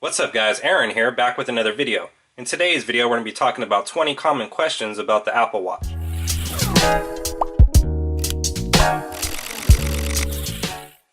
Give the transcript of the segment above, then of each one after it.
What's up guys, Aaron here, back with another video. In today's video we're going to be talking about 20 common questions about the Apple Watch.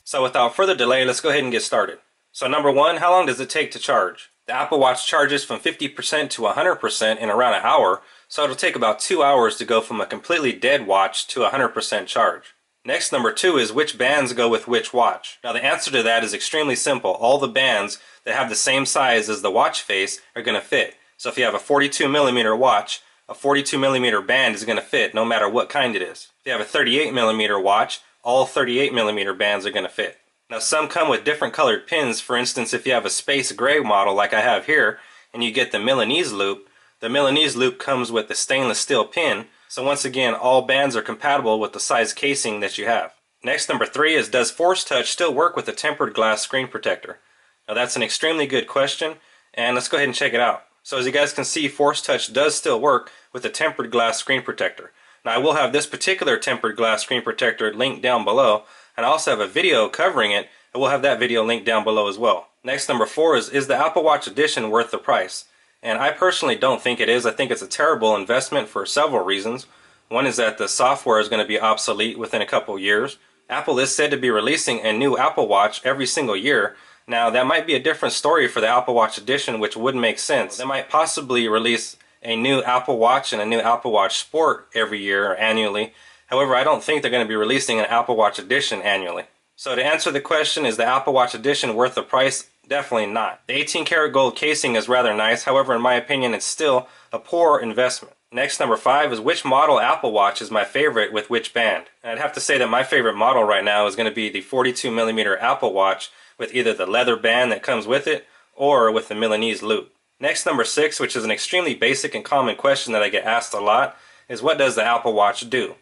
So without further delay, let's go ahead and get started. So number one, how long does it take to charge? The Apple Watch charges from 50% to 100% in around an hour, so it'll take about 2 hours to go from a completely dead watch to 100% charge. Next, number two is which bands go with which watch. Now the answer to that is extremely simple. All the bands that have the same size as the watch face are going to fit. So if you have a 42mm watch, a 42mm band is going to fit no matter what kind it is. If you have a 38mm watch, all 38mm bands are going to fit. Now some come with different colored pins. For instance, if you have a space gray model like I have here, and you get the Milanese loop, the Milanese loop comes with the stainless steel pin. So once again, all bands are compatible with the size casing that you have. Next, number three is, does Force Touch still work with a tempered glass screen protector? Now that's an extremely good question, and let's go ahead and check it out. So as you guys can see, Force Touch does still work with a tempered glass screen protector. Now I will have this particular tempered glass screen protector linked down below, and I also have a video covering it, and we'll have that video linked down below as well. Next, number four is the Apple Watch Edition worth the price? And I personally don't think it is. I think it's a terrible investment for several reasons. One is that the software is going to be obsolete within a couple years. Apple is said to be releasing a new Apple Watch every single year. Now that might be a different story for the Apple Watch Edition, which would make sense. They might possibly release a new Apple Watch and a new Apple Watch Sport every year or annually. However, I don't think they're going to be releasing an Apple Watch Edition annually. So to answer the question, is the Apple Watch Edition worth the price? Definitely not. The 18 karat gold casing is rather nice. However, in my opinion, it's still a poor investment. Next, number five is which model Apple Watch is my favorite with which band? And I'd have to say that my favorite model right now is going to be the 42mm Apple Watch with either the leather band that comes with it or with the Milanese loop. Next, number six, which is an extremely basic and common question that I get asked a lot, is what does the Apple Watch do?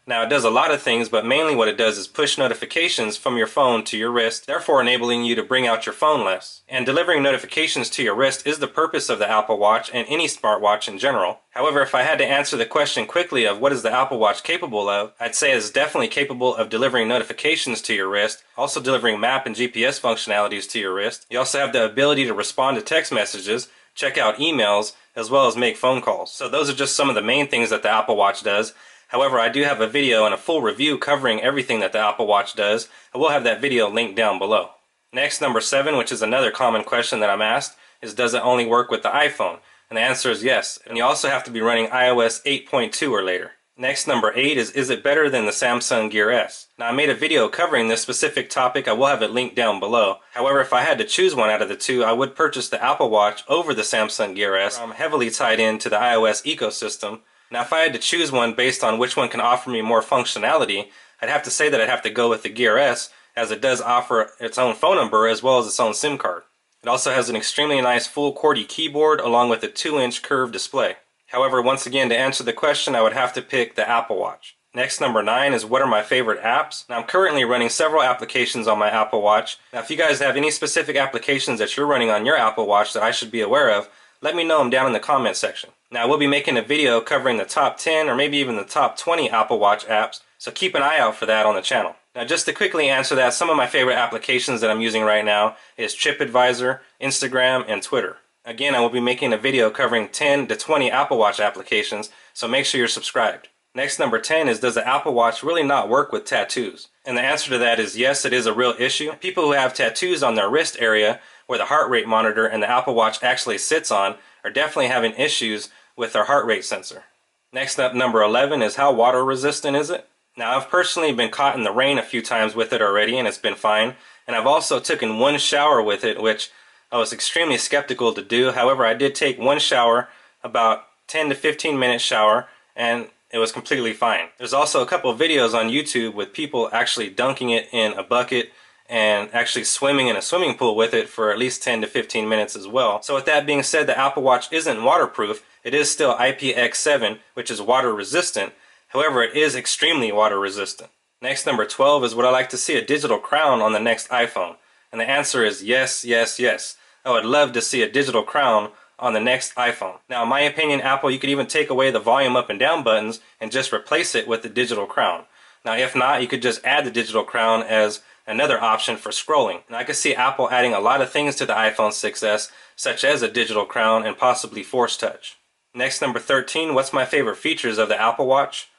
Now it does a lot of things, but mainly what it does is push notifications from your phone to your wrist, therefore enabling you to bring out your phone less. And delivering notifications to your wrist is the purpose of the Apple Watch and any smartwatch in general. However, if I had to answer the question quickly of what is the Apple Watch capable of, I'd say it's definitely capable of delivering notifications to your wrist, also delivering map and GPS functionalities to your wrist. You also have the ability to respond to text messages, check out emails, as well as make phone calls. So those are just some of the main things that the Apple Watch does. However, I do have a video and a full review covering everything that the Apple Watch does, and we'll have that video linked down below. Next, number seven, which is another common question that I'm asked, is does it only work with the iPhone? And the answer is yes. And you also have to be running iOS 8.2 or later. Next, number eight is it better than the Samsung Gear S? Now I made a video covering this specific topic. I will have it linked down below. However, if I had to choose one out of the two, I would purchase the Apple Watch over the Samsung Gear S. I'm heavily tied into the iOS ecosystem. Now if I had to choose one based on which one can offer me more functionality, I'd have to say that I'd have to go with the Gear S, as it does offer its own phone number as well as its own SIM card. It also has an extremely nice full QWERTY keyboard along with a 2-inch curved display. However, once again, to answer the question, I would have to pick the Apple Watch. Next, number nine is what are my favorite apps? Now I'm currently running several applications on my Apple Watch. Now if you guys have any specific applications that you're running on your Apple Watch that I should be aware of, let me know them down in the comment section. Now we'll be making a video covering the top 10 or maybe even the top 20 Apple Watch apps, so keep an eye out for that on the channel. Now just to quickly answer that, some of my favorite applications that I'm using right now is TripAdvisor, Instagram, and Twitter. Again, I will be making a video covering 10 to 20 Apple Watch applications, so make sure you're subscribed. Next, number 10 is, does the Apple Watch really not work with tattoos? And the answer to that is yes, it is a real issue. People who have tattoos on their wrist area where the heart rate monitor and the Apple Watch actually sits on are definitely having issues with their heart rate sensor. Next up, number 11 is, how water resistant is it? Now I've personally been caught in the rain a few times with it already and it's been fine. And I've also taken one shower with it, which I was extremely skeptical to do. However, I did take one shower, about 10 to 15 minute shower, and it was completely fine. There's also a couple of videos on YouTube with people actually dunking it in a bucket and actually swimming in a swimming pool with it for at least 10 to 15 minutes as well. So with that being said, the Apple Watch isn't waterproof. It is still IPX7, which is water resistant. However, it is extremely water resistant. Next, number 12 is, would I like to see a digital crown on the next iPhone? And the answer is yes, yes, yes. I would love to see a digital crown on the next iPhone. Now in my opinion, Apple, you could even take away the volume up and down buttons and just replace it with the digital crown. Now if not, you could just add the digital crown as another option for scrolling. And I could see Apple adding a lot of things to the iPhone 6s, such as a digital crown and possibly Force Touch. Next, number 13, what's my favorite features of the Apple Watch?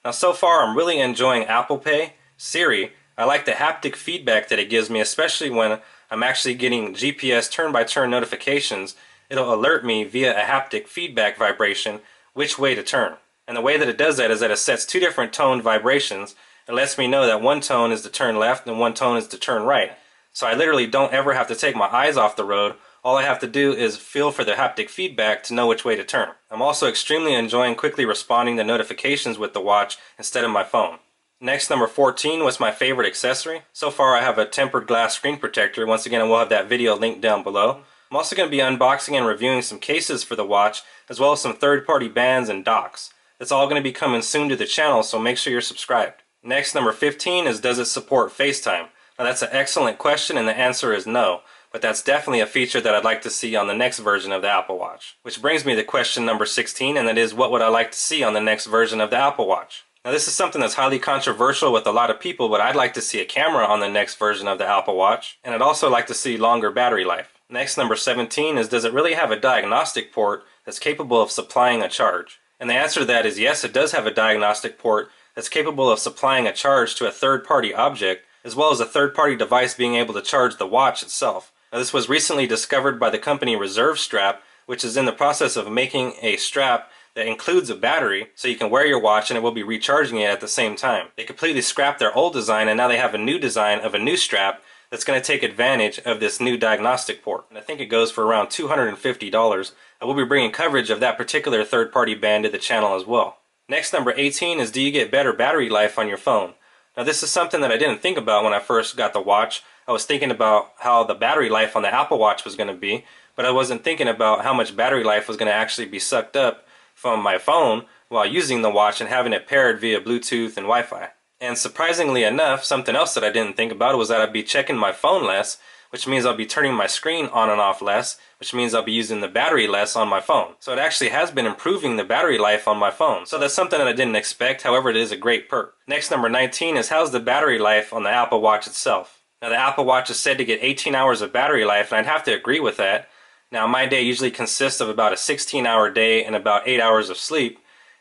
Now so far I'm really enjoying Apple Pay, Siri. I like the haptic feedback that it gives me, especially when I'm actually getting GPS turn-by-turn notifications. It'll alert me via a haptic feedback vibration which way to turn. And the way that it does that is that it sets two different toned vibrations. It lets me know that one tone is to turn left and one tone is to turn right. So I literally don't ever have to take my eyes off the road. All I have to do is feel for the haptic feedback to know which way to turn. I'm also extremely enjoying quickly responding to notifications with the watch instead of my phone. Next, number 14, what's my favorite accessory? So far I have a tempered glass screen protector. Once again, we'll have that video linked down below. I'm also going to be unboxing and reviewing some cases for the watch, as well as some third-party bands and docks. It's all going to be coming soon to the channel, so make sure you're subscribed. Next, number 15 is, does it support FaceTime? Now that's an excellent question, and the answer is no. But that's definitely a feature that I'd like to see on the next version of the Apple Watch. Which brings me to question number 16, and that is, what would I like to see on the next version of the Apple Watch? Now this is something that's highly controversial with a lot of people, but I'd like to see a camera on the next version of the Apple Watch, and I'd also like to see longer battery life. Next, number 17 is, does it really have a diagnostic port that's capable of supplying a charge? And the answer to that is yes, it does have a diagnostic port that's capable of supplying a charge to a third-party object, as well as a third-party device being able to charge the watch itself. Now, this was recently discovered by the company Reserve Strap, which is in the process of making a strap that includes a battery, so you can wear your watch and it will be recharging it at the same time. They completely scrapped their old design, and now they have a new design of a new strap that's going to take advantage of this new diagnostic port. And I think it goes for around $250. I will be bringing coverage of that particular third-party band to the channel as well. Next, number 18 is, do you get better battery life on your phone? Now this is something that I didn't think about when I first got the watch. I was thinking about how the battery life on the Apple Watch was going to be, but I wasn't thinking about how much battery life was going to actually be sucked up from my phone while using the watch and having it paired via Bluetooth and Wi-Fi. And surprisingly enough, something else that I didn't think about was that I'd be checking my phone less, which means I'll be turning my screen on and off less, which means I'll be using the battery less on my phone. So it actually has been improving the battery life on my phone. So that's something that I didn't expect, however it is a great perk. Next, number 19 is, how's the battery life on the Apple Watch itself? Now the Apple Watch is said to get 18 hours of battery life, and I'd have to agree with that. Now my day usually consists of about a 16-hour day and about 8 hours of sleep,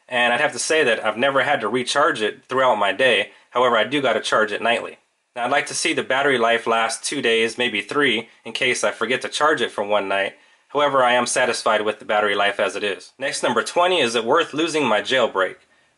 and I'd have to say that I've never had to recharge it throughout my day. However, I do got to charge it nightly. Now I'd like to see the battery life last 2 days, maybe 3, in case I forget to charge it for one night. However, I am satisfied with the battery life as it is. Next, number 20, is it worth losing my jailbreak?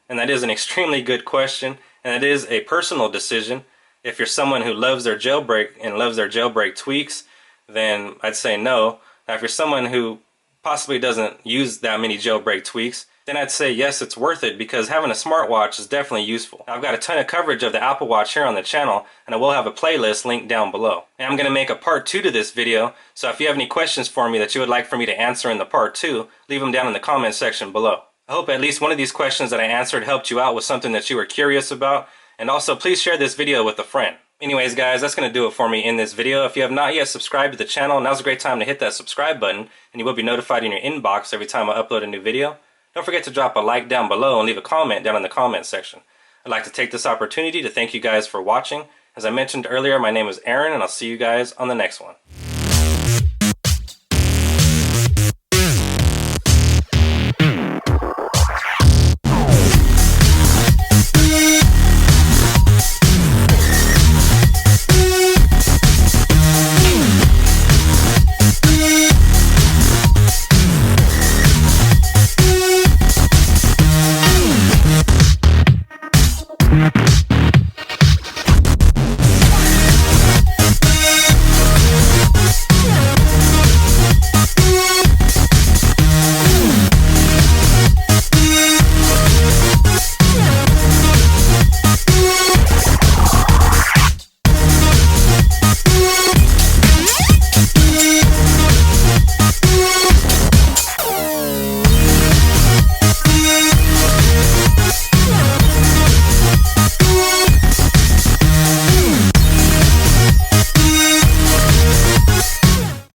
And that is an extremely good question, and it is a personal decision. If you're someone who loves their jailbreak and loves their jailbreak tweaks, then I'd say no. Now if you're someone who possibly doesn't use that many jailbreak tweaks, then I'd say yes, it's worth it, because having a smartwatch is definitely useful. Now, I've got a ton of coverage of the Apple Watch here on the channel, and I will have a playlist linked down below. And I'm going to make a part 2 to this video, so if you have any questions for me that you would like for me to answer in the part 2, leave them down in the comment section below. I hope at least one of these questions that I answered helped you out with something that you were curious about, and also please share this video with a friend. Anyways guys, that's going to do it for me in this video. If you have not yet subscribed to the channel, now's a great time to hit that subscribe button, and you will be notified in your inbox every time I upload a new video. Don't forget to drop a like down below and leave a comment down in the comment section. I'd like to take this opportunity to thank you guys for watching. As I mentioned earlier, my name is Aaron, and I'll see you guys on the next one.